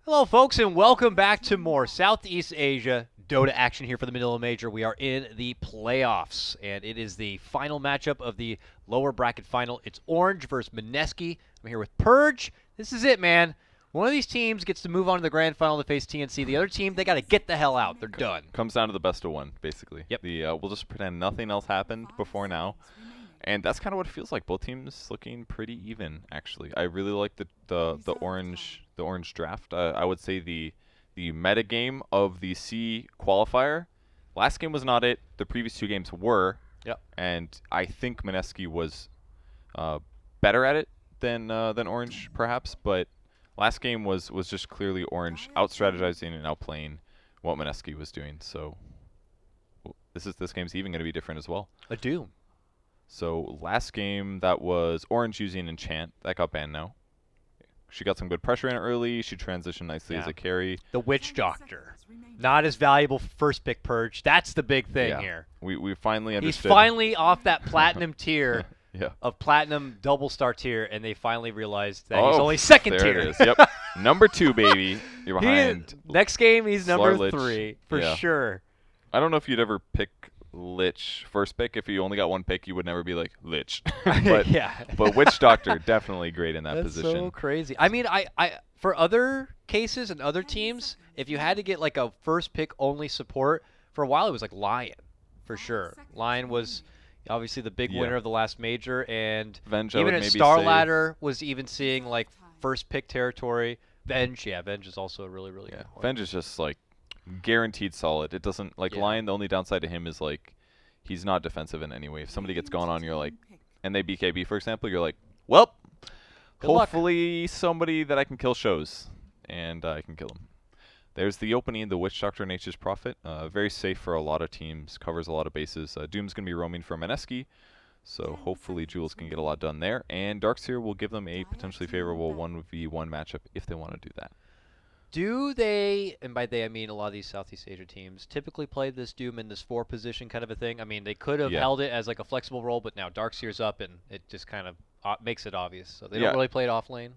Hello, folks, and welcome back to more Southeast Asia Dota action here for the Manila Major. We are in the playoffs, and it is the final matchup of the lower bracket final. It's Orange versus Mineski. I'm here with Purge. This is it, man. One of these teams gets to move on to the grand final to face TNC. The other team, they got to get the hell out. They're done. Comes down to the best of one, basically. Yep. We'll just pretend nothing else happened before now. And that's kind of what it feels like. Both teams looking pretty even, actually. I really like the orange draft. I would say the meta game of the C qualifier. Last game was not it. The previous two games were. Yep. And I think Mineski was better at it than Orange, perhaps. But last game was just clearly Orange out-strategizing and outplaying what Mineski was doing. So this game's even going to be different as well. A doom. So last game, that was Orange using Enchant. That got banned now. She got some good pressure in early. She transitioned nicely as a carry. The Witch Doctor. Not as valuable first pick, Purge. That's the big thing here. We finally understood. He's finally off that platinum tier Yeah. of platinum double star tier, and they finally realized that he's only second there tier. It is. Yep. Number 2, baby. You're behind. Next game, he's number Lich. 3 for sure. I don't know if you'd ever pick Lich first pick. If you only got one pick, you would never be like Lich. but but Witch Doctor definitely great in that That's position. so crazy. I mean, I for other cases and other teams, if you had to get like a first pick only support, for a while it was like Lion, for sure. Lion was obviously the big winner of the last major, and Venge, even I would at maybe Star say. Ladder was even seeing like first pick territory. Venge is also a really good one. Venge is just like guaranteed solid. It doesn't like Lion. The only downside to him is like he's not defensive in any way. If somebody gets gone on, you're like, and they BKB for example, you're like, well, Good luck. hopefully somebody that I can kill shows, and I can kill him. There's the opening, the Witch Doctor Nature's Prophet. Very safe for a lot of teams, covers a lot of bases. Doom's going to be roaming for Mineski, so hopefully Jules can get a lot done there. And Darkseer will give them a potentially favorable 1v1 matchup if they want to do that. Do they, and by they I mean a lot of these Southeast Asia teams, typically play this Doom in this 4 position kind of a thing? I mean, they could have held it as like a flexible role, but now Darkseer's up, and it just kind of makes it obvious. So they don't really play it off lane?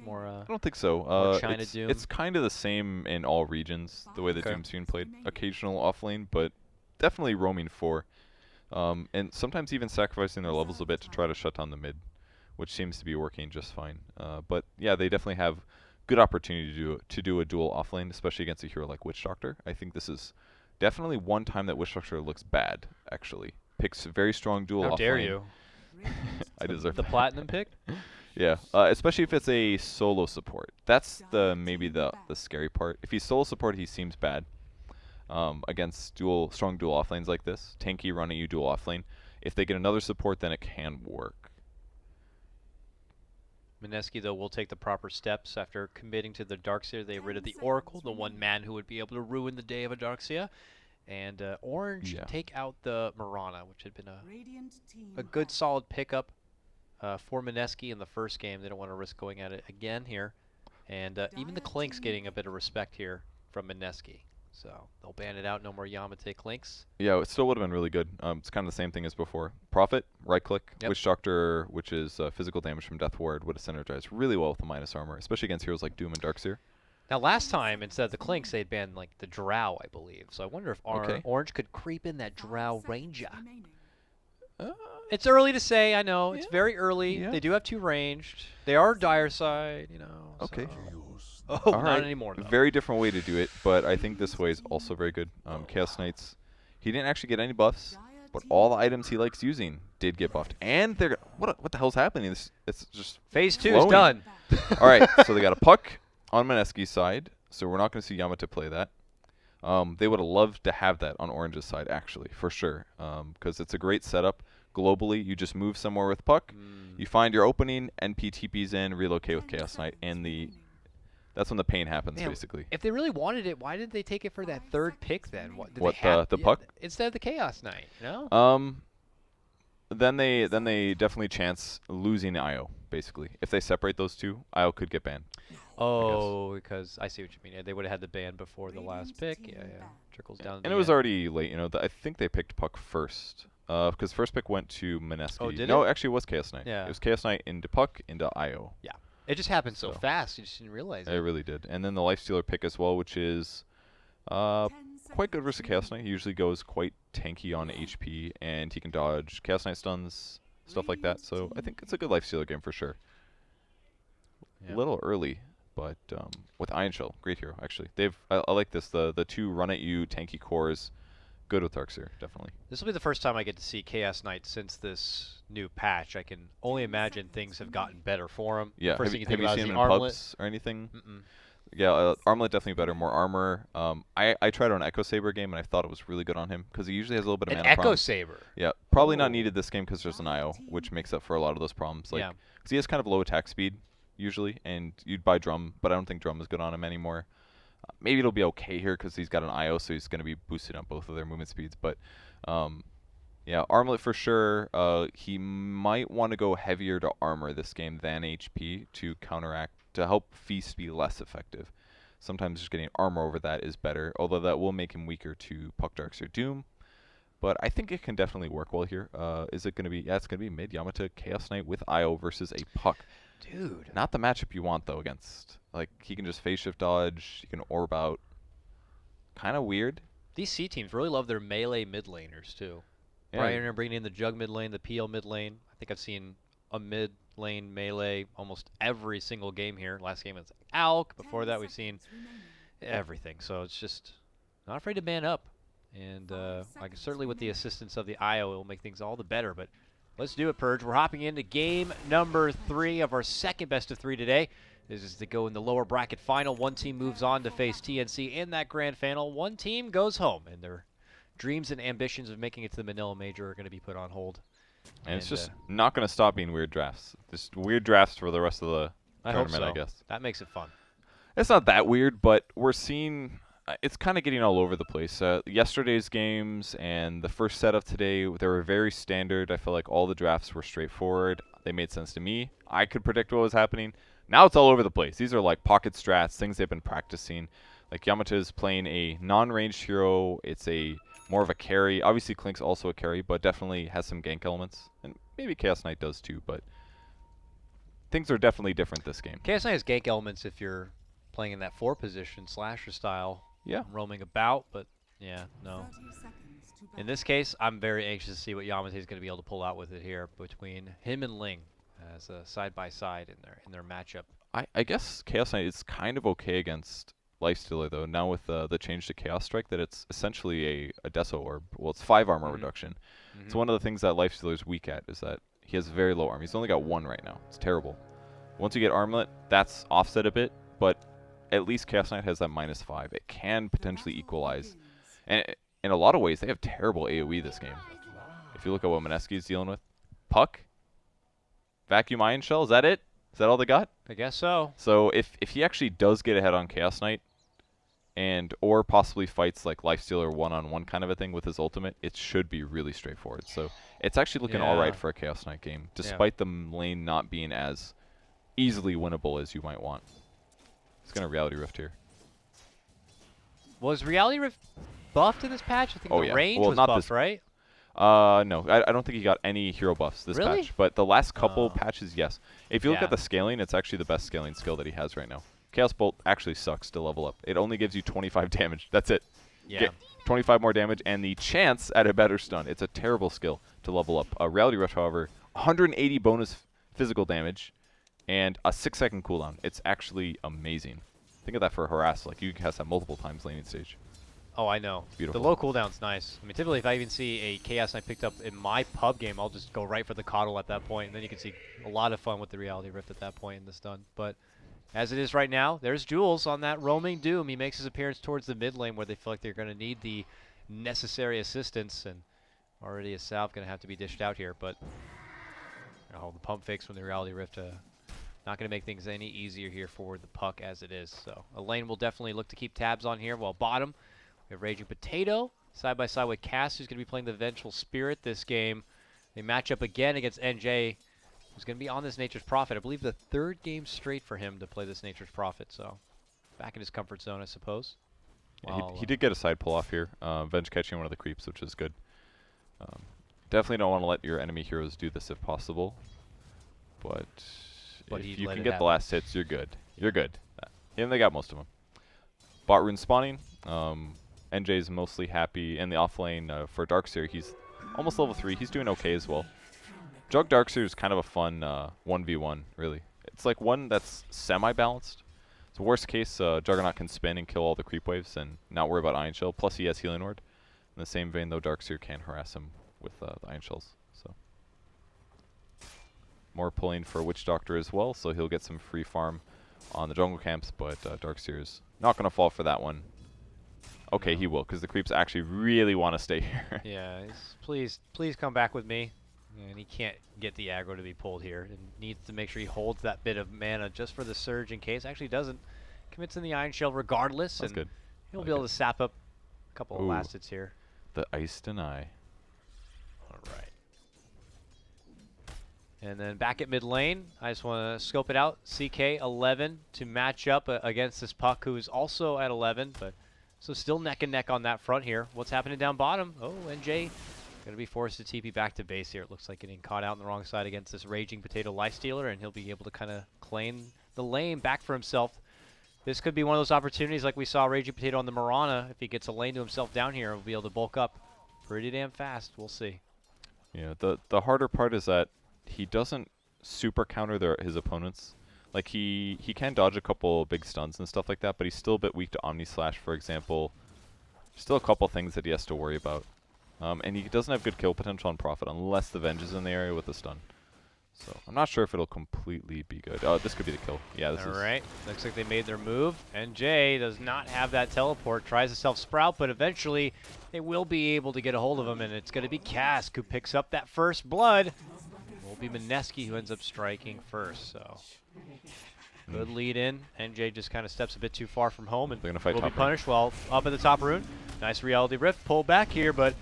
More, I don't think so. more China Doom? It's kind of the same in all regions, the way that Doom's being played. Occasional off lane, but definitely roaming 4. And sometimes even sacrificing their levels a bit to try to shut down the mid, which seems to be working just fine. But yeah, they definitely have good opportunity to do a dual off lane, especially against a hero like Witch Doctor. I think this is definitely one time that Witch Doctor looks bad, actually. Picks very strong dual off lane. How dare you? I deserve the that. platinum pick? Yeah, especially if it's a solo support. That's maybe the scary part. If he's solo support, he seems bad against strong dual off lanes like this. Tanky running you dual off lane. If they get another support, then it can work. Mineski, though, will take the proper steps after committing to the Darkseer. They get rid of the Oracle, the one man who would be able to ruin the day of a Darkseer. And Orange take out the Mirana, which had been a good solid pickup for Mineski in the first game. They don't want to risk going at it again here. And even the Clink's getting a bit of respect here from Mineski. So they'll ban it out. No more Yamate Clinks. Yeah, it still would have been really good. It's kind of the same thing as before. Prophet, right click, Witch Doctor, which is physical damage from Death Ward, would have synergized really well with the minus armor, especially against heroes like Doom and Darkseer. Now, last time, instead of the Clinks, they'd banned like the Drow, I believe. So I wonder if Orange could creep in that Drow Ranger. It's early to say, I know. It's very early. Yeah. They do have 2 ranged. They are dire side, you know. Okay. So. All not right. anymore, though. Very different way to do it, but I think this way is also very good. Chaos Knights, he didn't actually get any buffs, but all the items he likes using did get buffed. And they're what the hell's happening? It's just Phase 2 flowing. is done. All right, so they got a puck on Mineski's side, so we're not going to see Yamate play that. They would have loved to have that on Orange's side, actually, for sure, because it's a great setup. Globally, you just move somewhere with puck, you find your opening, NP TPs in, relocate with Chaos Knight, and that's when the pain happens, basically. If they really wanted it, why didn't they take it for that 3rd pick then? The puck? Instead of the Chaos Knight, no? Then they definitely chance losing IO, basically. If they separate those two, IO could get banned. Oh, because I see what you mean. Yeah, they would have had the ban before the last pick. Yeah. Trickles down. And it was already late, I think they picked puck first. Because first pick went to Mineski. Oh, did No, it? actually it was Chaos Knight. Yeah. It was Chaos Knight into puck into IO. Yeah. It just happened so fast, you just didn't realize it. It really did. And then the Lifestealer pick as well, which is quite good versus Chaos Knight. He usually goes quite tanky on HP, and he can dodge Chaos Knight stuns, stuff like that. So I think it's a good Lifestealer game for sure. A little early, but with Iron Shell, great hero actually. I like this. The 2 run at you tanky cores, good with Darkseer, definitely. This will be the first time I get to see Chaos Knight since this new patch. I can only imagine things have gotten better for him. Yeah. First thing you think have about you is seen the him in armlet. pubs or anything? Mm-mm. Yeah, armlet definitely better, more armor. I tried on Echo Saber game and I thought it was really good on him because he usually has a little bit of mana Echo problems. Saber. Yeah, probably not needed this game because there's an IO, which makes up for a lot of those problems. Like, because he has kind of low attack speed usually, and you'd buy Drum, but I don't think Drum is good on him anymore. Maybe it'll be okay here because he's got an IO, so he's going to be boosted on both of their movement speeds. But yeah, armlet for sure. He might want to go heavier to armor this game than HP to counteract, to help Feast be less effective. Sometimes just getting armor over that is better, although that will make him weaker to Puck Darkseer Doom. But I think it can definitely work well here. Is it going to be? Yeah, it's going to be mid Yamata Chaos Knight with IO versus a Puck. Dude. Not the matchup you want, though, against. Like, he can just phase shift dodge. He can orb out. Kind of weird. These C teams really love their melee mid laners, too. Yeah. Brian bringing in the Jug mid lane, the PL mid lane. I think I've seen a mid lane melee almost every single game here. Last game was Alk. Before that, we've seen everything. So it's just not afraid to man up. And certainly with the assistance of the IO, it will make things all the better. But let's do it, Purge. We're hopping into game number 3 of our second best of 3 today. This is to go in the lower bracket final. One team moves on to face TNC in that grand final. One team goes home, and their dreams and ambitions of making it to the Manila Major are going to be put on hold. And it's just not going to stop being weird drafts. Just weird drafts for the rest of the tournament, I guess. That makes it fun. It's not that weird, but we're seeing it's kind of getting all over the place. Yesterday's games and the first set of today, they were very standard. I feel like all the drafts were straightforward. They made sense to me. I could predict what was happening. Now it's all over the place. These are like pocket strats, things they've been practicing. Like Yamata is playing a non-ranged hero. It's a more of a carry. Obviously, Klink's also a carry, but definitely has some gank elements. And maybe Chaos Knight does too, but things are definitely different this game. Chaos Knight has gank elements if you're playing in that 4 position, slasher style. Yeah. Roaming about, but yeah, no. In this case, I'm very anxious to see what Yamate is going to be able to pull out with it here between him and Ling as a side-by-side in their matchup. I guess Chaos Knight is kind of okay against Lifestealer, though, now with the change to Chaos Strike, that it's essentially a Deso Orb. Well, it's 5 armor reduction. So one of the things that Lifestealer is weak at is that he has very low armor. He's only got 1 right now. It's terrible. Once you get Armlet, that's offset a bit, but at least Chaos Knight has that -5. It can potentially equalize. And in a lot of ways, they have terrible AoE this game. If you look at what Mineski is dealing with. Puck? Vacuum Ion Shell? Is that it? Is that all they got? I guess so. So if he actually does get ahead on Chaos Knight, or possibly fights like Lifestealer one-on-one kind of a thing with his ultimate, it should be really straightforward. So it's actually looking alright for a Chaos Knight game, despite the lane not being as easily winnable as you might want. He's going to Reality Rift here. Was Reality Rift buffed in this patch? I think the range was not buffed, right? No, I don't think he got any hero buffs this patch. But the last couple patches, yes. If you look at the scaling, it's actually the best scaling skill that he has right now. Chaos Bolt actually sucks to level up. It only gives you 25 damage. That's it. Yeah. Get 25 more damage and the chance at a better stun. It's a terrible skill to level up. Reality Rush, however, 180 bonus physical damage and a 6-second cooldown. It's actually amazing. Think of that for Harass. Like, you can cast that multiple times laning stage. Oh, I know. Beautiful. The low cooldown's nice. I mean, typically if I even see a Chaos Knight picked up in my pub game, I'll just go right for the coddle at that point, and then you can see a lot of fun with the Reality Rift at that point in the stun. But as it is right now, there's Jules on that roaming Doom. He makes his appearance towards the mid lane where they feel like they're going to need the necessary assistance, and already a salve going to have to be dished out here. But the pump fakes from the Reality Rift not going to make things any easier here for the Puck as it is. So Elaine will definitely look to keep tabs on here. While bottom, we have Raging Potato side by side with Cass, who's going to be playing the Vengeful Spirit this game. They match up again against NJ, who's going to be on this Nature's Prophet. I believe the 3rd game straight for him to play this Nature's Prophet. So back in his comfort zone, I suppose. Yeah, he did get a side pull off here. Venge catching one of the creeps, which is good. Definitely don't want to let your enemy heroes do this if possible. But but if he you let can it get happen. the last hits, you're good. You're good. And they got most of them. Bot rune spawning. NJ's mostly happy in the off lane for Darkseer. He's almost level 3. He's doing okay as well. Jug Darkseer is kind of a fun 1v1, really. It's like one that's semi-balanced. So worst case, Juggernaut can spin and kill all the creep waves and not worry about Iron Shell. Plus he has Healing Ward. In the same vein, though, Darkseer can harass him with the Iron Shells. So more pulling for Witch Doctor as well, so he'll get some free farm on the jungle camps, but Darkseer is not going to fall for that one. Okay, no. He will, because the creeps actually really want to stay here. Yeah, please come back with me. And he can't get the aggro to be pulled here. And needs to make sure he holds that bit of mana just for the surge in case. Actually doesn't. Commits in the Iron Shell regardless. That's good. He'll be able to sap up a couple of last hits here. The Ice Deny. All right. And then back at mid lane, I just want to scope it out. CK 11 to match up against this Puck, who is also at 11, but so still neck and neck on that front here. What's happening down bottom? Oh, NJ going to be forced to TP back to base here. It looks like getting caught out on the wrong side against this Raging Potato Lifestealer, and he'll be able to kind of claim the lane back for himself. This could be one of those opportunities like we saw Raging Potato on the Mirana. If he gets a lane to himself down here, he'll be able to bulk up pretty damn fast. We'll see. Yeah, the harder part is that he doesn't super counter his opponents. Like he can dodge a couple big stuns and stuff like that, but he's still a bit weak to Omni Slash, for example. Still a couple things that he has to worry about. And he doesn't have good kill potential on Prophet unless the Venge is in the area with a stun. So I'm not sure if it'll completely be good. Oh, this could be the kill. Yeah, this is. All right. Looks like they made their move. NJ does not have that teleport. Tries to self-sprout, but eventually they will be able to get a hold of him, and it's going to be Cask who picks up that first blood. It will be Mineski who ends up striking first. So good lead in. NJ just kind of steps a bit too far from home and they're gonna fight will be punished while up at the top rune. Nice Reality Rift pull back here, but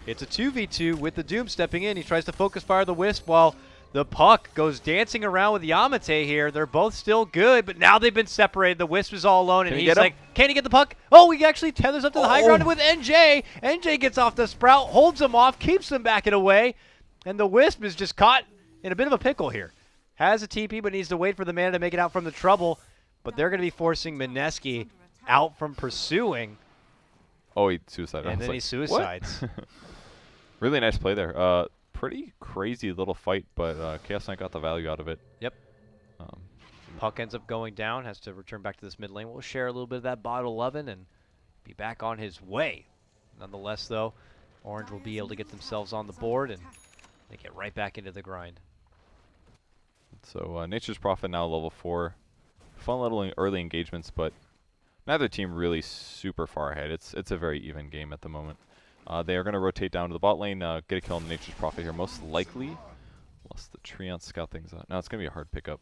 it's a 2v2 with the Doom stepping in. He tries to focus fire the Wisp while the Puck goes dancing around with Yamate here. They're both still good, but now they've been separated. The Wisp is all alone, and he's like, can he get the Puck? Oh, he actually tethers up to the high ground with NJ. NJ gets off the Sprout, holds him off, keeps him back and away, and the Wisp is just caught in a bit of a pickle here. Has a TP, but needs to wait for the mana to make it out from the trouble, but they're going to be forcing Mineski out from pursuing. Oh, he suicides. And then he suicides. Really nice play there. Pretty crazy little fight, but Chaos Knight got the value out of it. Yep. Puck ends up going down, has to return back to this mid lane. We'll share a little bit of that bottle 11 and be back on his way. Nonetheless, though, Orange will be able to get themselves on the board, and they get right back into the grind. So Nature's Prophet now level 4. Fun little early engagements, but neither team really super far ahead. It's a very even game at the moment. They are going to rotate down to the bot lane, get a kill on the Nature's Prophet here, most likely. Unless the Treant scout things out. Now it's going to be a hard pickup.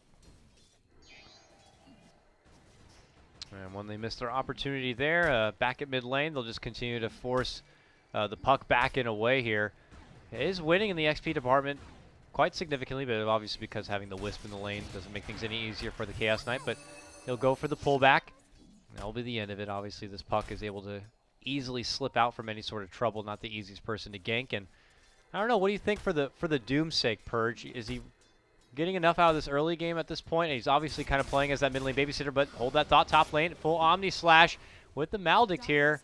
And when they miss their opportunity there, back at mid lane, they'll just continue to force the Puck back in a way here. It is winning in the XP department quite significantly, but obviously because having the Wisp in the lane doesn't make things any easier for the Chaos Knight, but he'll go for the pullback. That'll be the end of it. Obviously, this Puck is able to easily slip out from any sort of trouble, not the easiest person to gank. And I don't know, what do you think for the Doom's sake, Purge? Is he getting enough out of this early game at this point? And he's obviously kind of playing as that mid lane babysitter, but hold that thought, top lane, full Omni Slash with the Maldict here.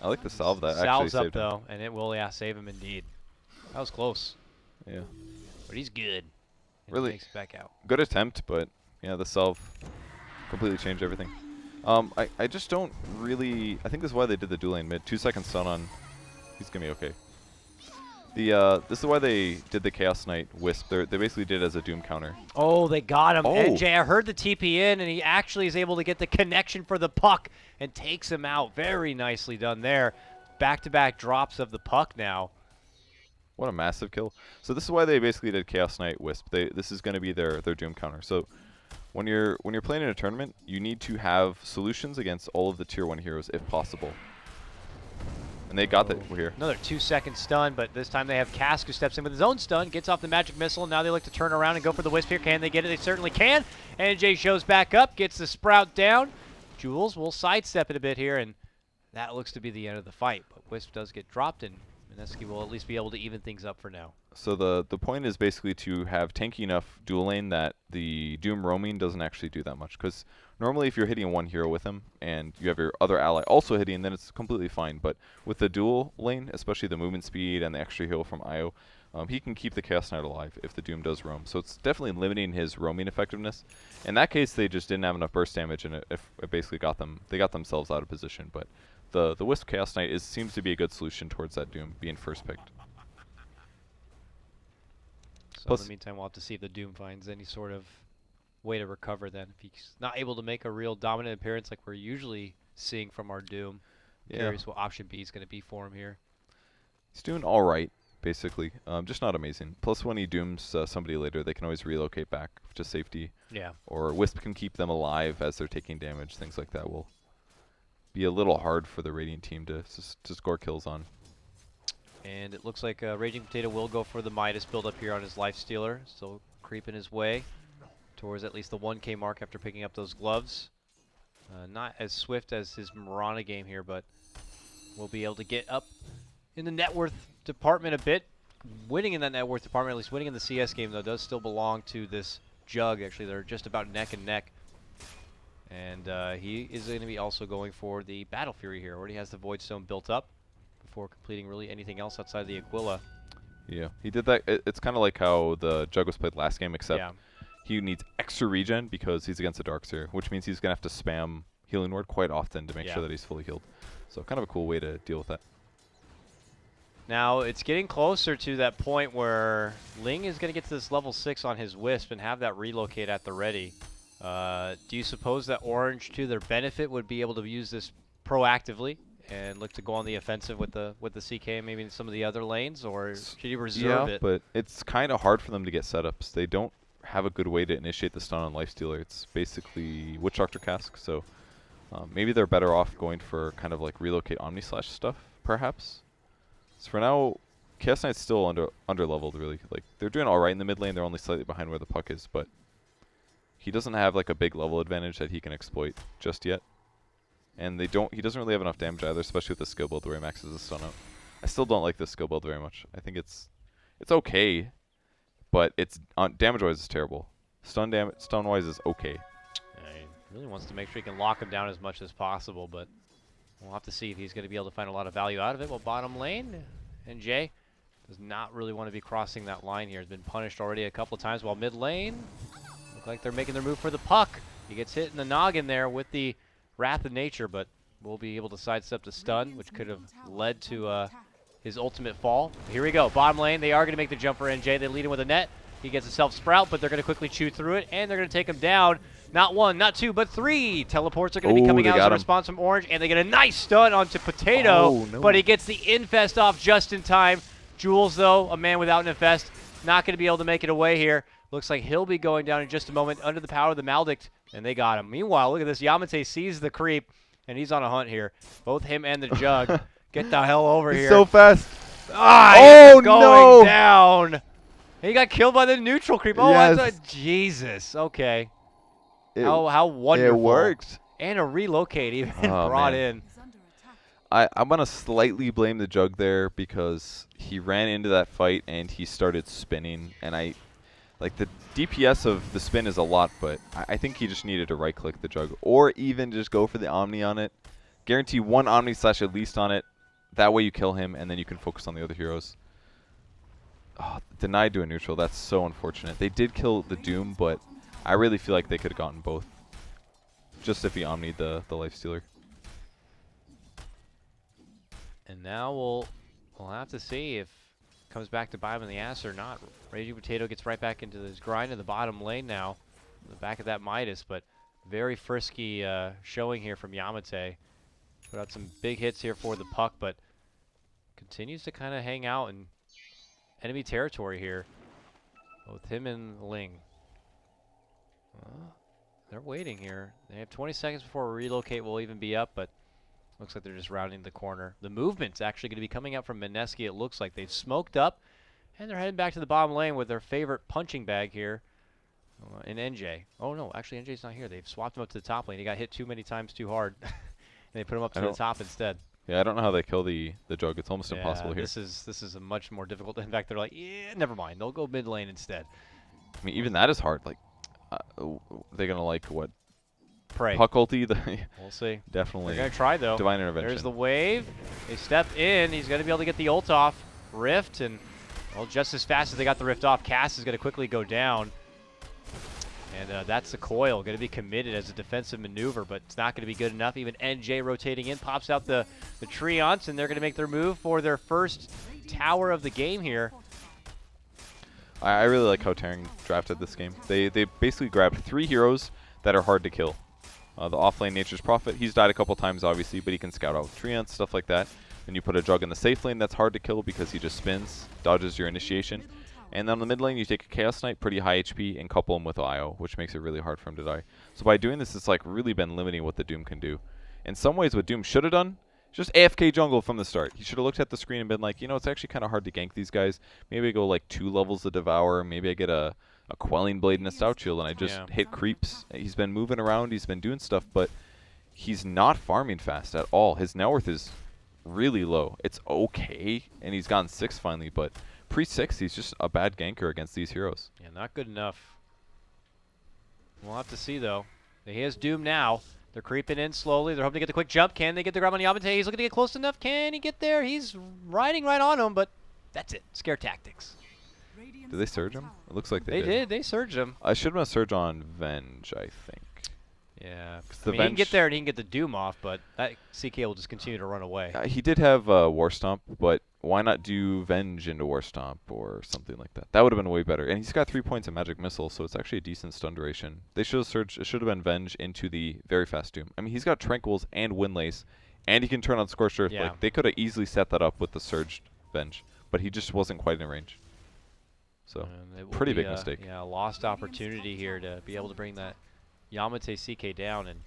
I like the salve that Salve's actually up, though, and it will, save him indeed. That was close. Yeah. But he's good. And really he takes it back out. Good attempt, but yeah, the salve completely changed everything. I just don't really. I think this is why they did the dual lane mid. 2 second stun on. He's gonna be okay. This is why they did the Chaos Knight Wisp. They basically did it as a Doom counter. Oh, they got him. Oh. NJ, I heard the TP in, and he actually is able to get the connection for the Puck and takes him out. Very nicely done there. Back-to-back drops of the Puck now. What a massive kill. So this is why they basically did Chaos Knight Wisp. This is going to be their Doom counter. So when you're playing in a tournament, you need to have solutions against all of the tier 1 heroes if possible. And they got that here. Another 2 second stun, but this time they have Cask who steps in with his own stun, gets off the magic missile, and now they look to turn around and go for the Wisp here. Can they get it? They certainly can. NJ shows back up, gets the Sprout down. Jules will sidestep it a bit here, and that looks to be the end of the fight. But Wisp does get dropped, and Mineski will at least be able to even things up for now. So the point is basically to have tanky enough dual lane that the Doom roaming doesn't actually do that much. Because normally if you're hitting one hero with him and you have your other ally also hitting, then it's completely fine. But with the dual lane, especially the movement speed and the extra heal from IO, he can keep the Chaos Knight alive if the Doom does roam. So it's definitely limiting his roaming effectiveness. In that case, they just didn't have enough burst damage, and it basically they got themselves out of position. But the Wisp Chaos Knight seems to be a good solution towards that Doom being first picked. So in the meantime, we'll have to see if the Doom finds any sort of way to recover then. If he's not able to make a real dominant appearance like we're usually seeing from our Doom, curious what option B is going to be for him here. He's doing all right, basically. Just not amazing. Plus, when he dooms somebody later, they can always relocate back to safety. Yeah. Or Wisp can keep them alive as they're taking damage. Things like that will be a little hard for the Radiant team to score kills on. And it looks like Raging Potato will go for the Midas build up here on his Lifestealer. Still creeping his way towards at least the 1K mark after picking up those gloves. Not as swift as his Mirana game here, but will be able to get up in the net worth department a bit. Winning in that net worth department, at least winning in the CS game, though, does still belong to this Jug. Actually, they're just about neck and neck. And he is going to be also going for the Battle Fury here. Already has the Void Stone built up before completing really anything else outside the Aquila. Yeah, he did that. It's kind of like how the Jug was played last game, except he needs extra regen because he's against the Darkseer, which means he's going to have to spam Healing Word quite often to make sure that he's fully healed. So kind of a cool way to deal with that. Now, it's getting closer to that point where Ling is going to get to this level 6 on his Wisp and have that relocate at the ready. Do you suppose that Orange, to their benefit, would be able to use this proactively and look to go on the offensive with the CK and maybe in some of the other lanes, or should you reserve it? Yeah, but it's kind of hard for them to get setups. They don't have a good way to initiate the stun on Lifestealer. It's basically Witch Doctor Cask, so maybe they're better off going for kind of like relocate Omni-Slash stuff, perhaps. So for now, Chaos Knight's still under-leveled, really. Like, they're doing all right in the mid lane. They're only slightly behind where the puck is, but he doesn't have like a big level advantage that he can exploit just yet. And he doesn't really have enough damage either, especially with the skill build where he maxes the stun out. I still don't like this skill build very much. I think it's okay, but it's damage-wise is terrible. Stun-wise is okay. He really wants to make sure he can lock him down as much as possible, but we'll have to see if he's going to be able to find a lot of value out of it. Well, bottom lane, NJ does not really want to be crossing that line here. He's been punished already a couple of times, while mid lane, look like they're making their move for the puck. He gets hit in the noggin there with the Wrath of Nature, but will be able to sidestep the stun, which could have led to his ultimate fall. Here we go, bottom lane. They are going to make the jump for NJ. They lead him with a net. He gets a self-sprout, but they're going to quickly chew through it, and they're going to take him down. Not one, not two, but three teleports are going to be coming out as a response from Orange, and they get a nice stun onto Potato, but he gets the infest off just in time. Jules, though, a man without an infest, not going to be able to make it away here. Looks like he'll be going down in just a moment under the power of the Maledict, and they got him. Meanwhile, look at this. Yamate sees the creep, and he's on a hunt here. Both him and the Jug. Get the hell over here. He's so fast. Oh, going down. He got killed by the neutral creep. Oh, yes. Jesus. Okay. How wonderful. It worked. And a relocate even brought in. I'm going to slightly blame the Jug there because he ran into that fight and he started spinning. And like the DPS of the spin is a lot, but I think he just needed to right-click the Jug or even just go for the Omni on it. Guarantee one Omni-Slash at least on it. That way you kill him and then you can focus on the other heroes. Oh, denied to a neutral. That's so unfortunate. They did kill the Doom, but I really feel like they could have gotten both. Just if he omnied the Lifestealer. And now we'll have to see if it comes back to bite him in the ass or not. Raging Potato gets right back into this grind in the bottom lane now. The back of that Midas, but very frisky showing here from Yamate. Put out some big hits here for the puck, but continues to kind of hang out in enemy territory here. Both him and Ling. They're waiting here. They have 20 seconds before a relocate will even be up, but looks like they're just rounding the corner. The movement's actually going to be coming out from Mineski. It looks like they've smoked up, and they're heading back to the bottom lane with their favorite punching bag here in NJ. Oh, no, actually NJ's not here. They've swapped him up to the top lane. He got hit too many times too hard, and they put him up to the top instead. Yeah, I don't know how they kill the jug. It's almost impossible here. This is a much more difficult. In fact, they're like, yeah, never mind. They'll go mid lane instead. I mean, even that is hard. Like, they're gonna like what? Pray. Puck ulti? We'll see. Definitely. They're gonna try though. Divine intervention. There's the wave. They step in. He's gonna be able to get the ult off. Rift, and well, just as fast as they got the rift off, Cass is gonna quickly go down. And that's the coil. Going to be committed as a defensive maneuver, but it's not going to be good enough. Even NJ rotating in, pops out the Treants, and they're going to make their move for their first tower of the game here. I really like how Taring drafted this game. They basically grabbed 3 heroes that are hard to kill. The offlane Nature's Prophet, he's died a couple times obviously, but he can scout out with Treants, stuff like that. Then you put a Jug in the safe lane that's hard to kill because he just spins, dodges your initiation. And then on the mid lane, you take a Chaos Knight, pretty high HP, and couple him with IO, which makes it really hard for him to die. So by doing this, it's like really been limiting what the Doom can do. In some ways, what Doom should have done, just AFK jungle from the start. He should have looked at the screen and been like, you know, it's actually kind of hard to gank these guys. Maybe I go like 2 levels of Devour. Maybe I get a Quelling Blade and a Stout Shield, and I just hit creeps. He's been moving around. He's been doing stuff, but he's not farming fast at all. His net worth is really low. It's okay, and he's gotten 6 finally, but pre-6, he's just a bad ganker against these heroes. Yeah, not good enough. We'll have to see, though. He has Doom now. They're creeping in slowly. They're hoping to get the quick jump. Can they get the grab on Yamate? He's looking to get close enough. Can he get there? He's riding right on him, but that's it. Scare tactics. Did they surge him? It looks like they did. They did. They surged him. I should have been a surge on Venge, I think. Yeah, I mean, he can get there and he can get the Doom off, but that CK will just continue to run away. He did have War Stomp, but why not do Venge into War Stomp or something like that? That would have been way better. And he's got 3 points of Magic Missile, so it's actually a decent stun duration. They should have surged. It should have been Venge into the very fast Doom. I mean, he's got Tranquils and Windlace, and he can turn on Scorched Earth. Yeah. Like, they could have easily set that up with the surged Venge, but he just wasn't quite in range. So, pretty big mistake. Yeah, a lost opportunity here to be able to bring that Yamate CK down, and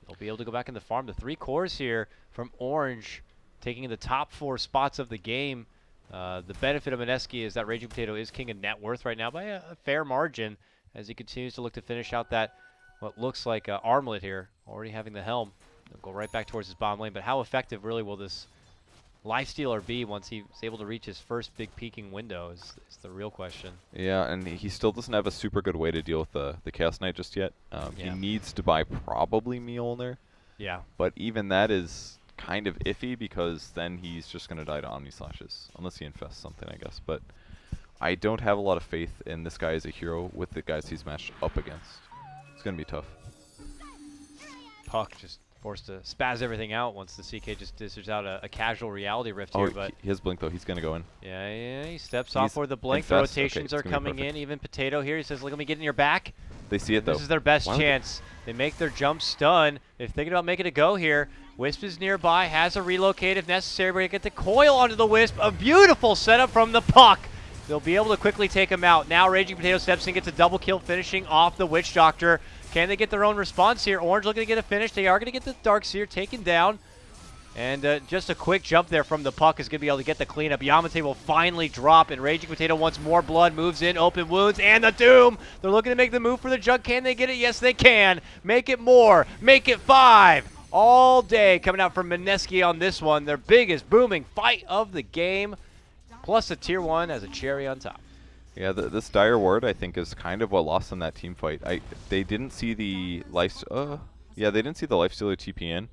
they'll be able to go back in the farm. The 3 cores here from Orange, taking the top 4 spots of the game. The benefit of Mineski is that Raging Potato is king of net worth right now by a fair margin as he continues to look to finish out that what looks like armlet here, already having the helm. He'll go right back towards his bottom lane, but how effective really will this Lifestealer be once he's able to reach his first big peaking window is the real question. Yeah, and he still doesn't have a super good way to deal with the Chaos Knight just yet. He needs to buy probably Mjolnir. Yeah. But even that is kind of iffy because then he's just going to die to Omni Slashes. Unless he infests something, I guess. But I don't have a lot of faith in this guy as a hero with the guys he's matched up against. It's going to be tough. Puck just forced to spaz everything out once the CK just dishes out a casual reality rift here. But he has blink though. He's gonna go in. Yeah, he steps off for the blink. The rotations are coming in. Even Potato here, he says, "Look, let me get in your back." They see it though. This is their best chance. They make their jump stun. They're thinking about making a go here. Wisp is nearby, has a relocate if necessary. We're gonna get the coil onto the Wisp. A beautiful setup from the Puck. They'll be able to quickly take him out. Now Raging Potato steps in, gets a double kill, finishing off the Witch Doctor. Can they get their own response here? Orange looking to get a finish. They are going to get the Darkseer taken down. And just a quick jump there from the Puck is going to be able to get the cleanup. Yamate will finally drop, and Raging Potato wants more blood, moves in, open wounds, and the Doom. They're looking to make the move for the Jug. Can they get it? Yes, they can. Make it more. Make it 5. All day coming out from Mineski on this one. Their biggest booming fight of the game. Plus a tier 1 as a cherry on top. Yeah, this Dire Ward I think is kind of what lost them that team fight. They didn't see the they didn't see the Lifestealer TP in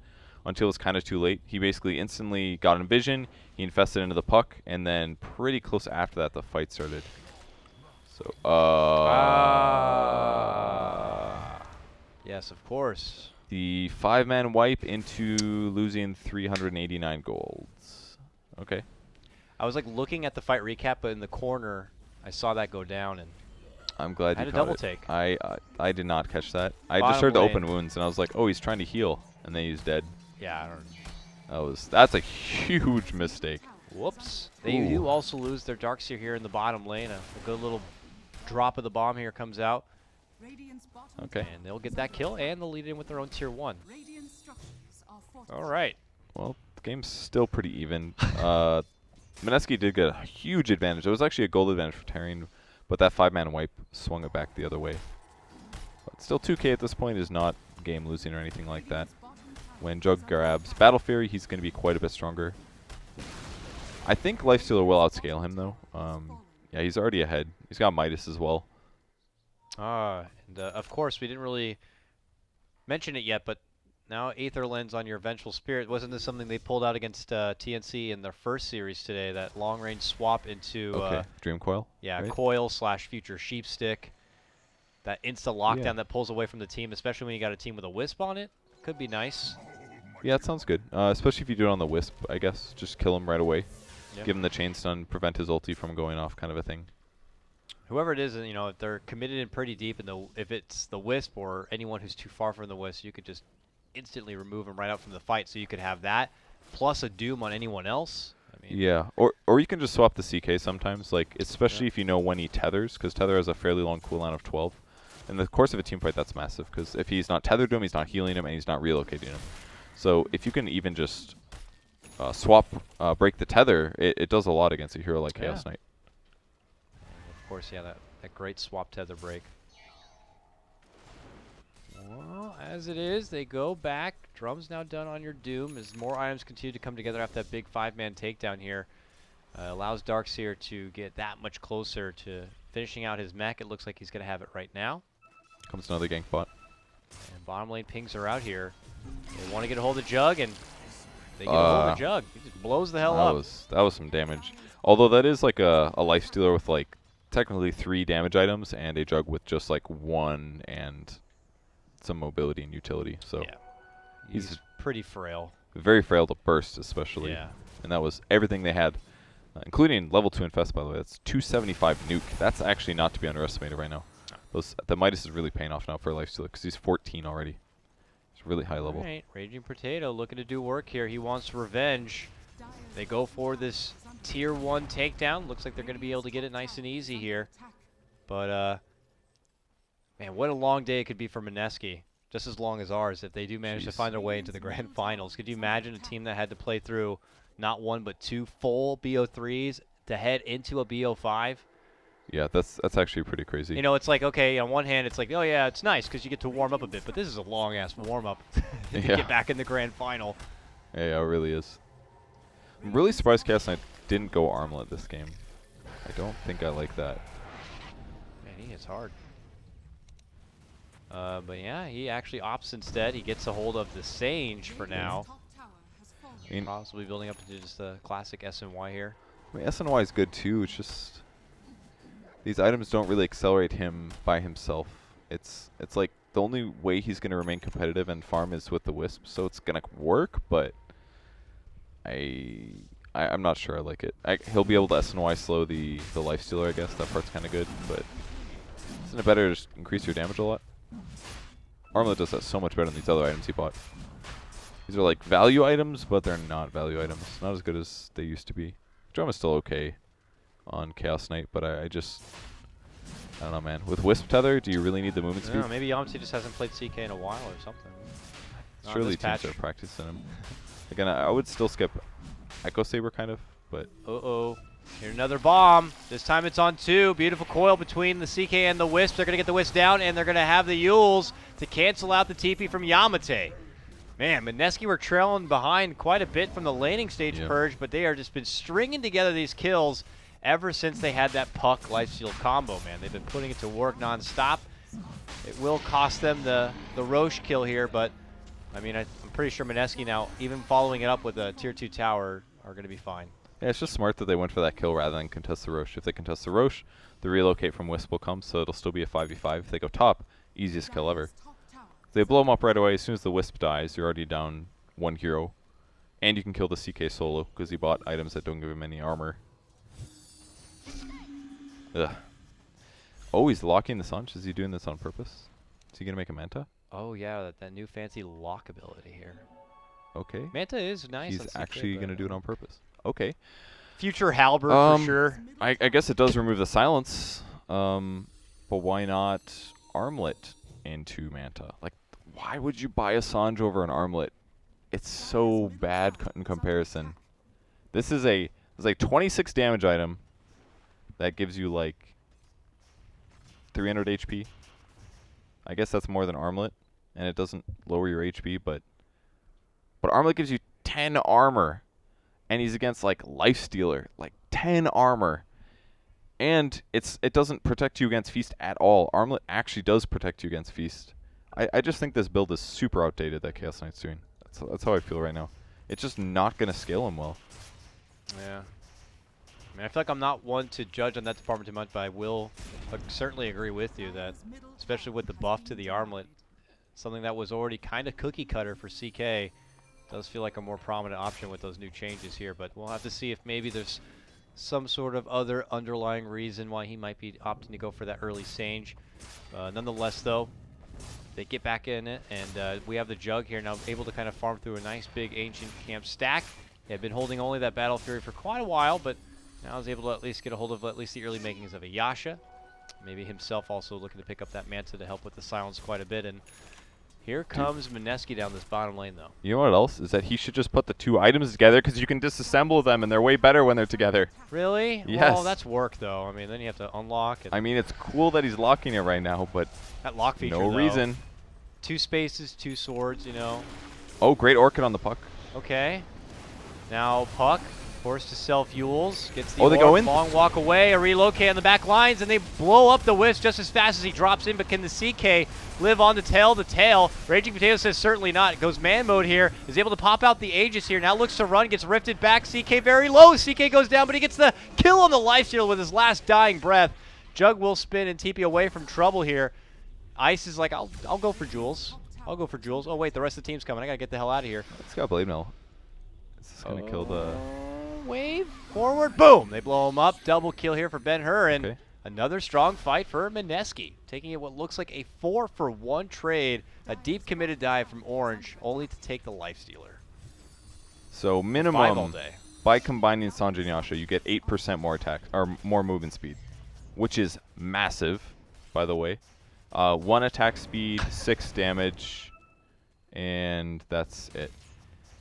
until it was kind of too late. He basically instantly got in vision, he infested into the Puck, and then pretty close after that the fight started. So yes, of course. The 5-man wipe into losing 389 golds. Okay. I was like looking at the fight recap, but in the corner I saw that go down, and I'm glad you had a caught double it. take. I did not catch that. I Bottom just heard the lane. open wounds, and I was like, oh, he's trying to heal, and then he's dead. Yeah, I don't. That's a huge mistake. Whoops. They do also lose their Darkseer here in the bottom lane. A good little drop of the bomb here comes out. Okay. And they'll get that kill, and they'll lead in with their own tier 1. All right. Well, the game's still pretty even. Mineski did get a huge advantage. It was actually a gold advantage for Taring, but that 5-man wipe swung it back the other way. But still, 2K at this point is not game losing or anything like that. When Jug grabs Battle Fury, he's going to be quite a bit stronger. I think Lifestealer will outscale him, though. Yeah, he's already ahead. He's got Midas as well. And of course, we didn't really mention it yet, but now Aether Lens on your Vengeful Spirit. Wasn't this something they pulled out against TNC in their first series today? That long-range swap into Dream Coil. Yeah, right? Coil / Future Sheepstick. That insta lockdown that pulls away from the team, especially when you got a team with a Wisp on it. Could be nice. Yeah, it sounds good. Especially if you do it on the Wisp, I guess. Just kill him right away. Yep. Give him the chain stun, prevent his ulti from going off, kind of a thing. Whoever it is, you know, if they're committed in pretty deep, and if it's the Wisp or anyone who's too far from the Wisp, you could just instantly remove him right out from the fight. So you could have that plus a Doom on anyone else. I mean, yeah, or you can just swap the CK sometimes, like especially if you know when he tethers, because Tether has a fairly long cooldown of 12. In the course of a team fight, that's massive, because if he's not tethered to him, he's not healing him, and he's not relocating him. So if you can even just break the tether, it does a lot against a hero like Chaos Knight. Of course, yeah, that great swap tether break. Well, as it is, they go back. Drum's now done on your Doom as more items continue to come together after that big 5-man takedown here. Allows Darkseer to get that much closer to finishing out his mech. It looks like he's going to have it right now. Comes another gank bot. And bottom lane pings are out here. They want to get a hold of Jug, and they get a hold of Jug. He just blows the hell up. That was some damage. Although that is like a Lifestealer with like technically 3 damage items and a Jug with just like 1 and some mobility and utility. So yeah, he's pretty frail. Very frail to burst, especially. Yeah. And that was everything they had, including level 2 Infest, by the way. That's 275 nuke. That's actually not to be underestimated right now. The Midas is really paying off now for a Lifestealer because he's 14 already. It's really high level. All right, Raging Potato looking to do work here. He wants revenge. They go for this tier 1 takedown. Looks like they're going to be able to get it nice and easy here. But, man, what a long day it could be for Mineski. Just as long as ours if they do manage to find their way into the grand finals. Could you imagine a team that had to play through not 1 but 2 full BO3s to head into a BO5? Yeah, that's actually pretty crazy. You know, it's like, okay, on one hand, it's like, oh, yeah, it's nice because you get to warm up a bit. But this is a long-ass warm-up to get back in the grand final. Yeah, it really is. I'm really surprised Chaos Knight didn't go Armlet this game. I don't think I like that. Man, he hits hard. But yeah, he actually opts instead. He gets a hold of the Sage for now. I mean, possibly building up into just a classic SNY here. I mean, SNY is good too. It's just these items don't really accelerate him by himself. It's like the only way he's going to remain competitive and farm is with the Wisp. So it's going to work, but I'm not sure I like it. He'll be able to SNY slow the Lifestealer, I guess. That part's kind of good, but isn't it better to just increase your damage a lot? Armlet does that so much better than these other items he bought. These are like value items, but they're not value items. Not as good as they used to be. Drum is still okay on Chaos Knight, but I don't know, man. With Wisp Tether, do you really need the movement speed? No, maybe Yamcha just hasn't played CK in a while or something. Surely teams are practicing him. Again, I would still skip Echo Saber kind of, but... Uh-oh. Here's another bomb. This time it's on 2. Beautiful coil between the CK and the Wisp. They're going to get the Wisp down, and they're going to have the Yules to cancel out the TP from Yamate. Man, Mineski were trailing behind quite a bit from the laning stage purge, but they are just been stringing together these kills ever since they had that Puck Lifesteal combo, man. They've been putting it to work nonstop. It will cost them the Roche kill here, but I mean, I'm pretty sure Mineski now, even following it up with a tier 2 tower, are going to be fine. Yeah, it's just smart that they went for that kill rather than contest the Roche. If they contest the Roche, the relocate from Wisp will come, so it'll still be a 5v5. If they go top, easiest kill ever. If they blow them up right away, as soon as the Wisp dies, you're already down 1 hero. And you can kill the CK solo, because he bought items that don't give him any armor. Ugh. Oh, he's locking the Sunch. Is he doing this on purpose? Is he going to make a Manta? Oh, yeah, that new fancy lock ability here. Okay. Manta is nice. He's actually going to do it on purpose. Okay. Future Halberd for sure. I guess it does remove the silence, but why not Armlet into Manta? Like, why would you buy a Sanj over an Armlet? It's so bad in comparison. This is a 26 damage item that gives you like 300 HP. I guess that's more than Armlet, and it doesn't lower your HP, but But Armlet gives you 10 armor, and he's against like Lifestealer, like 10 armor. And it doesn't protect you against Feast at all. Armlet actually does protect you against Feast. I just think this build is super outdated that Chaos Knight's doing. That's how I feel right now. It's just not going to scale him well. Yeah. I mean, I feel like I'm not one to judge on that department too much, but I will certainly agree with you that, especially with the buff to the Armlet, something that was already kind of cookie cutter for CK, does feel like a more prominent option with those new changes here. But we'll have to see if maybe there's some sort of other underlying reason why he might be opting to go for that early Sage. Nonetheless, though, they get back in it, and we have the Jug here now, able to kind of farm through a nice big Ancient Camp stack. He had been holding only that Battle Fury for quite a while, but now is able to at least get a hold of at least the early makings of a Yasha. Maybe himself also looking to pick up that Manta to help with the silence quite a bit. And here comes Mineski down this bottom lane, though. You know what else? Is that he should just put the two items together, because you can disassemble them, and they're way better when they're together. Really? Yes. Well, that's work, though. I mean, then you have to unlock. And I mean, it's cool that he's locking it right now, but that lock feature, no though. reason. 2 spaces, 2 swords, you know. Oh, great Orchid on the Puck. Okay. Now Puck, forced to self-Yules, gets the they go in? long walk away, a relocate on the back lines, and they blow up the Wisp just as fast as he drops in, but can the CK live on to tail the tail? Raging Potato says certainly not. Goes man mode here, is able to pop out the Aegis here, now looks to run, gets rifted back, CK very low, CK goes down, but he gets the kill on the lifesteal with his last dying breath. Jug will spin and TP away from trouble here. Ice is like, I'll go for Jules. I'll go for Jules. Oh wait, the rest of the team's coming. I gotta get the hell out of here. It's got Blade Mail. This is gonna kill the wave forward. Boom! They blow him up. Double kill here for Ben-Hur, and okay. Another strong fight for Mineski, taking it what looks like a 4-for-1 trade. A deep committed dive from Orange, only to take the Lifestealer. So minimum, by combining Sanjay and Yasha, you get 8% more attack or more movement speed, which is massive, by the way. 1 attack speed, 6 damage, and that's it.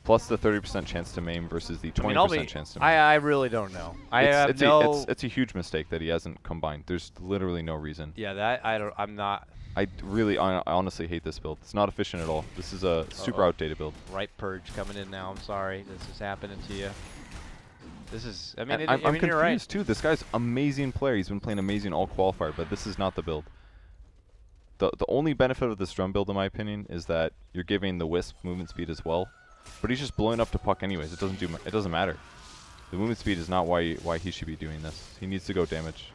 Plus the 30% chance to maim versus the 20% chance to maim. I really don't know. It's a huge mistake that he hasn't combined. There's literally no reason. Yeah, that I'm not. I honestly hate this build. It's not efficient at all. This is a super outdated build. Right purge coming in now. I'm sorry, this is happening to you. This is. I mean, I'm confused you're right. too. This guy's amazing player. He's been playing amazing all qualifier, but this is not the build. The only benefit of this drum build, in my opinion, is that you're giving the Wisp movement speed as well. But he's just blowing up to Puck anyways. It doesn't matter. The movement speed is not why he should be doing this. He needs to go damage.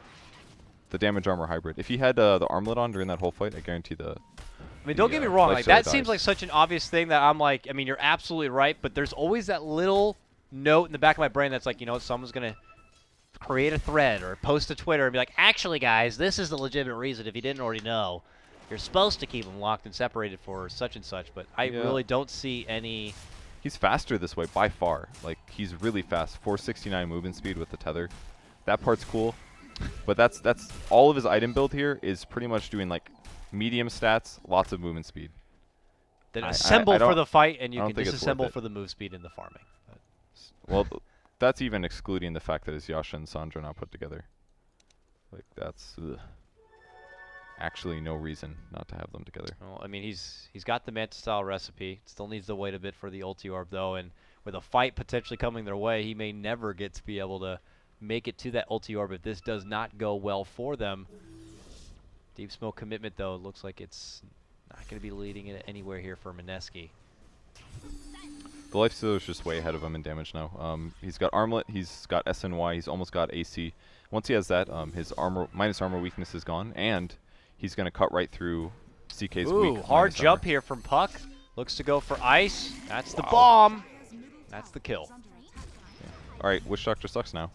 The damage armor hybrid. If he had the armlet on during that whole fight, I guarantee the. I mean, don't get me wrong. Like that seems like such an obvious thing that I'm like. I mean, you're absolutely right. But there's always that little note in the back of my brain that's like, you know, someone's gonna create a thread or post to Twitter and be like, actually, guys, this is the legitimate reason. If you didn't already know, you're supposed to keep them locked and separated for such and such. But I really don't see any. He's faster this way by far. Like, he's really fast. 469 movement speed with the tether. That part's cool. But that's all of his item build here is pretty much doing like medium stats, lots of movement speed. Then assemble for the fight, and you can disassemble for the move speed in the farming. Well, that's even excluding the fact that his Yasha and Sandra not put together. Like, that's actually no reason not to have them together. Well, I mean, he's got the Manta style recipe. Still needs to wait a bit for the ulti orb though, and with a fight potentially coming their way, he may never get to be able to make it to that ulti orb if this does not go well for them. Deep smoke commitment though, it looks like it's not going to be leading it anywhere here for Mineski. The Lifestealer is just way ahead of him in damage now. He's got Armlet, he's got SNY, he's almost got AC. Once he has that, his minus armor weakness is gone, and he's going to cut right through CK's weak. Hard jump here from Puck. Looks to go for ice. That's the bomb. That's the kill. Yeah. All right, Witch Doctor sucks now.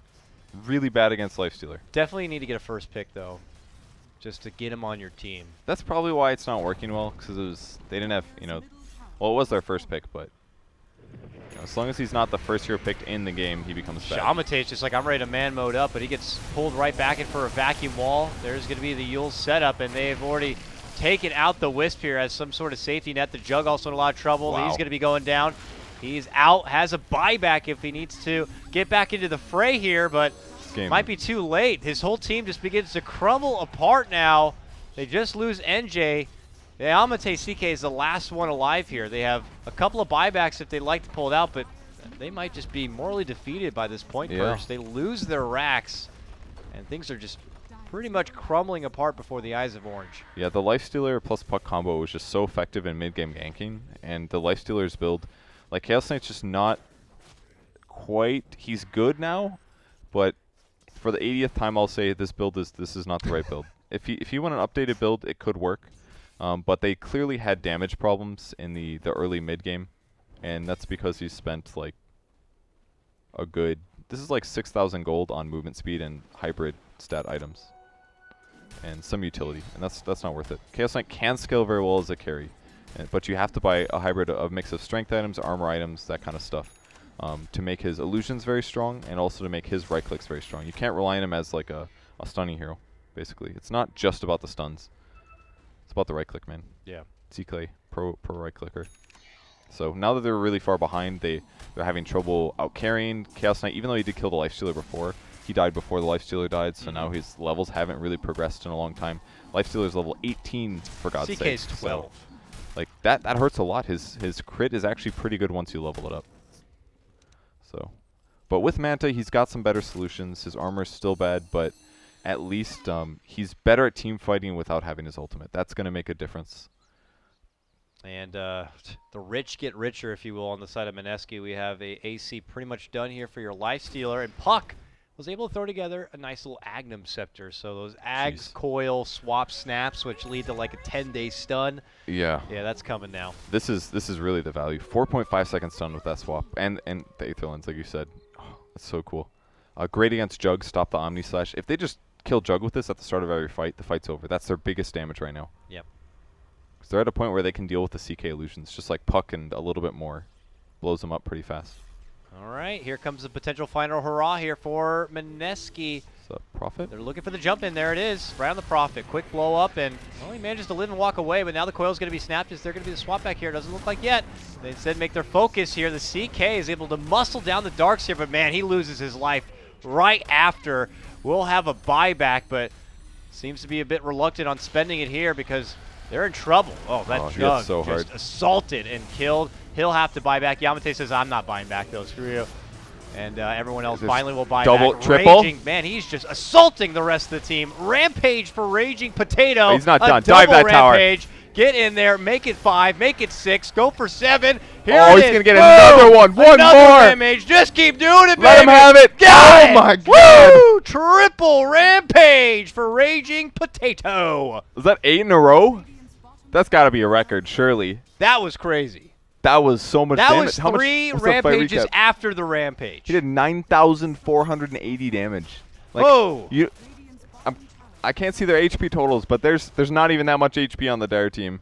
Really bad against Lifestealer. Definitely need to get a first pick, though, just to get him on your team. That's probably why it's not working well, because they didn't have, well, it was their first pick, but as long as he's not the first hero picked in the game, he becomes bad. Shamate's just like, I'm ready to man mode up, but he gets pulled right back in for a vacuum wall. There's going to be the Yules setup, and they've already taken out the Wisp here as some sort of safety net. The Jug also in a lot of trouble. Wow. He's going to be going down. He's out, has a buyback if he needs to get back into the fray here, but might be too late. His whole team just begins to crumble apart now. They just lose NJ. Yeah, Amate CK is the last one alive here. They have a couple of buybacks if they'd like to pull it out, but they might just be morally defeated by this point purge. They lose their racks, and things are just pretty much crumbling apart before the eyes of Orange. Yeah, the Lifestealer plus Puck combo was just so effective in mid-game ganking, and the Lifestealer's build, like Chaos Knight's just not quite, he's good now, but for the 80th time I'll say this is not the right build. If he went an updated build, it could work, but they clearly had damage problems in the early mid-game, and that's because he spent like a good, this is like 6,000 gold on movement speed and hybrid stat items. And some utility, and that's not worth it. Chaos Knight can scale very well as a carry, but you have to buy a hybrid of mix of strength items, armor items, that kind of stuff, to make his illusions very strong, and also to make his right clicks very strong. You can't rely on him as like a stunning hero, basically. It's not just about the stuns. It's about the right click, man. Yeah. CK pro right clicker. So now that they're really far behind, they're having trouble out carrying Chaos Knight, even though he did kill the Lifestealer before. He died before the Lifestealer died, so now his levels haven't really progressed in a long time. Lifestealer's level 18, for God's sake. CK's 12. So, like, that hurts a lot. His crit is actually pretty good once you level it up. So, but with Manta, he's got some better solutions. His armor's still bad, but at least he's better at team fighting without having his ultimate. That's going to make a difference. And the rich get richer, if you will, on the side of Mineski. We have a AC pretty much done here for your Lifestealer, and Puck was able to throw together a nice little Agnum Scepter. So those Ags coil swap snaps, which lead to like a 10-day stun. Yeah, that's coming now. This is really the value. 4.5 second stun with that swap, and the Aether Lens, like you said. Oh, that's so cool. Great against Jug, stop the Omni Slash. If they just kill Jug with this at the start of every fight, the fight's over. That's their biggest damage right now. Yep. Because they're at a point where they can deal with the CK illusions, just like Puck and a little bit more. Blows them up pretty fast. All right, here comes the potential final hurrah here for Mineski. Prophet? They're looking for the jump in. There it is, right on the Prophet. Quick blow up, and well, he manages to live and walk away, but now the coil's going to be snapped. Is there going to be the swap back here? Doesn't look like yet. They instead make their focus here. The CK is able to muscle down the Darks here, but man, he loses his life right after. We'll have a buyback, but seems to be a bit reluctant on spending it here because they're in trouble. Oh, that Jug so just hard. assaulted and killed. He'll have to buy back. Yamate says, I'm not buying back, though. Screw you. And everyone else finally will buy double, back. Triple? Raging, man, he's just assaulting the rest of the team. Rampage for Raging Potato. Oh, he's not done. Dive that rampage. Tower. Get in there. Make it 5. Make it 6. Go for 7. Here oh, he's going to get another one. One another more. Rampage. Just keep doing it, baby. Let him have it. Got it. My God. Woo! Triple Rampage for Raging Potato. Is that 8 in a row? That's got to be a record, surely. That was crazy. That was so much damage. That was 3 rampages after the rampage. He did 9,480 damage. Like, whoa! I can't see their HP totals, but there's not even that much HP on the Dire team.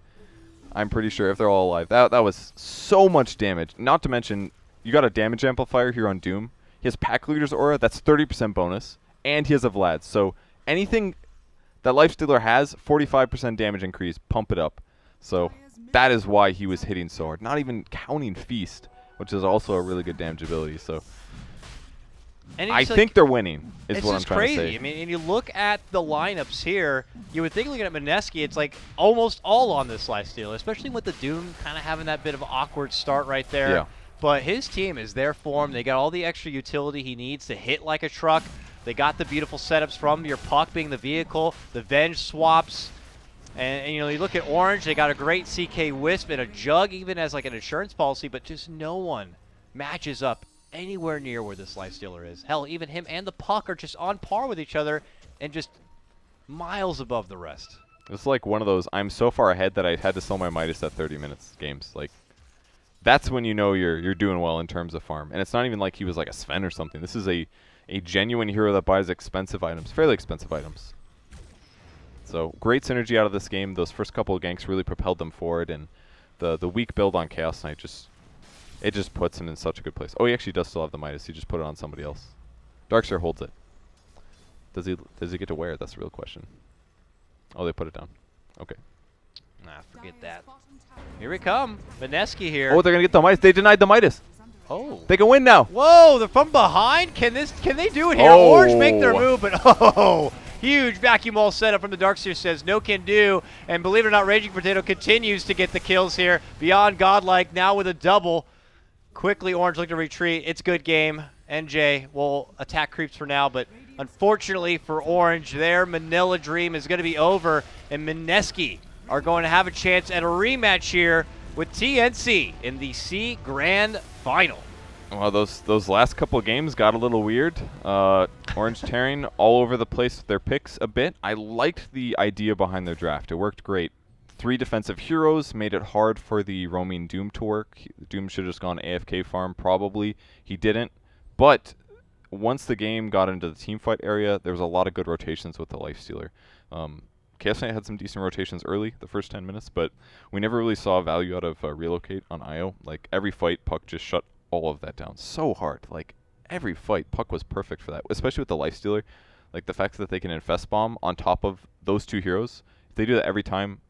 I'm pretty sure if they're all alive. That was so much damage. Not to mention, you got a damage amplifier here on Doom. He has Pack Leader's Aura. That's 30% bonus, and he has a Vlad. So anything that Lifestealer has, 45% damage increase. Pump it up. So that is why he was hitting so hard. Not even counting Feast, which is also a really good damage ability. So I think they're winning, is what I'm trying to say. It's crazy. I mean, and you look at the lineups here, you would think looking at Mineski, it's like almost all on this Lifestealer, especially with the Doom kind of having that bit of an awkward start right there. Yeah. But his team is there for him. They got all the extra utility he needs to hit like a truck. They got the beautiful setups from your Puck being the vehicle, the Venge swaps. And, you know, you look at Orange, they got a great CK Wisp and a Jug even as like an insurance policy, but just no one matches up anywhere near where this Lifestealer is. Hell, even him and the Puck are just on par with each other and just miles above the rest. It's like one of those, I'm so far ahead that I had to sell my Midas at 30 minutes games. Like, that's when you know you're doing well in terms of farm. And it's not even like he was like a Sven or something. This is a genuine hero that buys expensive items, fairly expensive items. So great synergy out of this game. Those first couple of ganks really propelled them forward, and the weak build on Chaos Knight just puts him in such a good place. Oh, he actually does still have the Midas. He just put it on somebody else. Darkseer holds it. Does he get to wear it? That's the real question. Oh, they put it down. Okay. Nah, forget that. Here we come. Mineski here. Oh, they're gonna get the Midas. They denied the Midas. Oh. They can win now. Whoa, they're from behind. Can they do it here? Oh. Orange make their move, but oh, Huge vacuum wall setup from the Darkseer, says no can do. And believe it or not, Raging Potato continues to get the kills here. Beyond Godlike, now with a double. Quickly, Orange look to retreat. It's good game. NJ will attack creeps for now, but unfortunately for Orange, their Manila dream is going to be over, and Mineski are going to have a chance at a rematch here with TNC in the C Grand Final. Well, those last couple of games got a little weird. Orange.Taring all over the place with their picks a bit. I liked the idea behind their draft. It worked great. 3 defensive heroes made it hard for the roaming Doom to work. Doom should have just gone AFK farm, probably. He didn't. But once the game got into the teamfight area, there was a lot of good rotations with the Lifestealer. Chaos Knight had some decent rotations early, the first 10 minutes, but we never really saw value out of Relocate on IO. Like, every fight, Puck just shut all of that down so hard. Like, every fight, Puck was perfect for that, especially with the Lifestealer. Like, the fact that they can Infest Bomb on top of those 2 heroes, if they do that every time,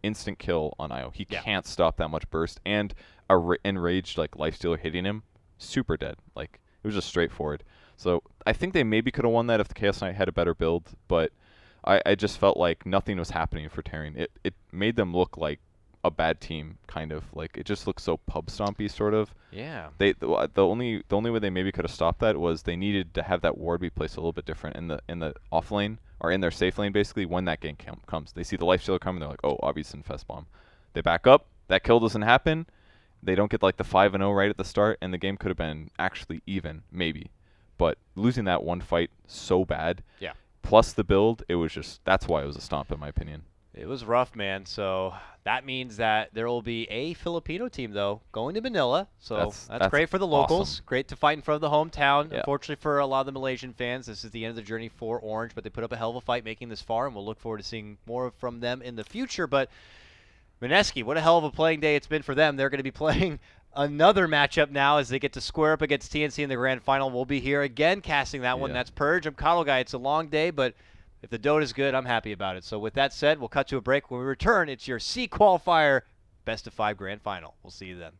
instant kill on IO. He can't stop that much burst, and a enraged like Lifestealer hitting him, super dead. Like, it was just straightforward. So I think they maybe could have won that if the Chaos Knight had a better build, but I just felt like nothing was happening for Taring. It made them look like a bad team, kind of. Like, it just looked so pub stompy, sort of. Yeah. The only way they maybe could have stopped that was they needed to have that ward be placed a little bit different in the off lane, or in their safe lane, basically, when that gank comes. They see the Lifestealer coming, they're like, oh, obvious Infest Bomb. They back up, that kill doesn't happen, they don't get like the 5-0 right at the start, and the game could have been actually even, maybe. But losing that one fight so bad, plus the build, it was just, that's why it was a stomp, in my opinion. It was rough, man. So that means that there will be a Filipino team, though, going to Manila. So that's great for the locals. Awesome. Great to fight in front of the hometown. Yeah. Unfortunately for a lot of the Malaysian fans, this is the end of the journey for Orange, but they put up a hell of a fight making this far, and we'll look forward to seeing more from them in the future. But Mineski, what a hell of a playing day it's been for them. They're going to be playing another matchup now as they get to square up against TNC in the grand final. We'll be here again casting that one. That's Purge. I'm Coddle Guy. It's a long day, but if the Dota is good, I'm happy about it. So with that said, we'll cut to a break. When we return, it's your C Qualifier Best of 5 Grand Final. We'll see you then.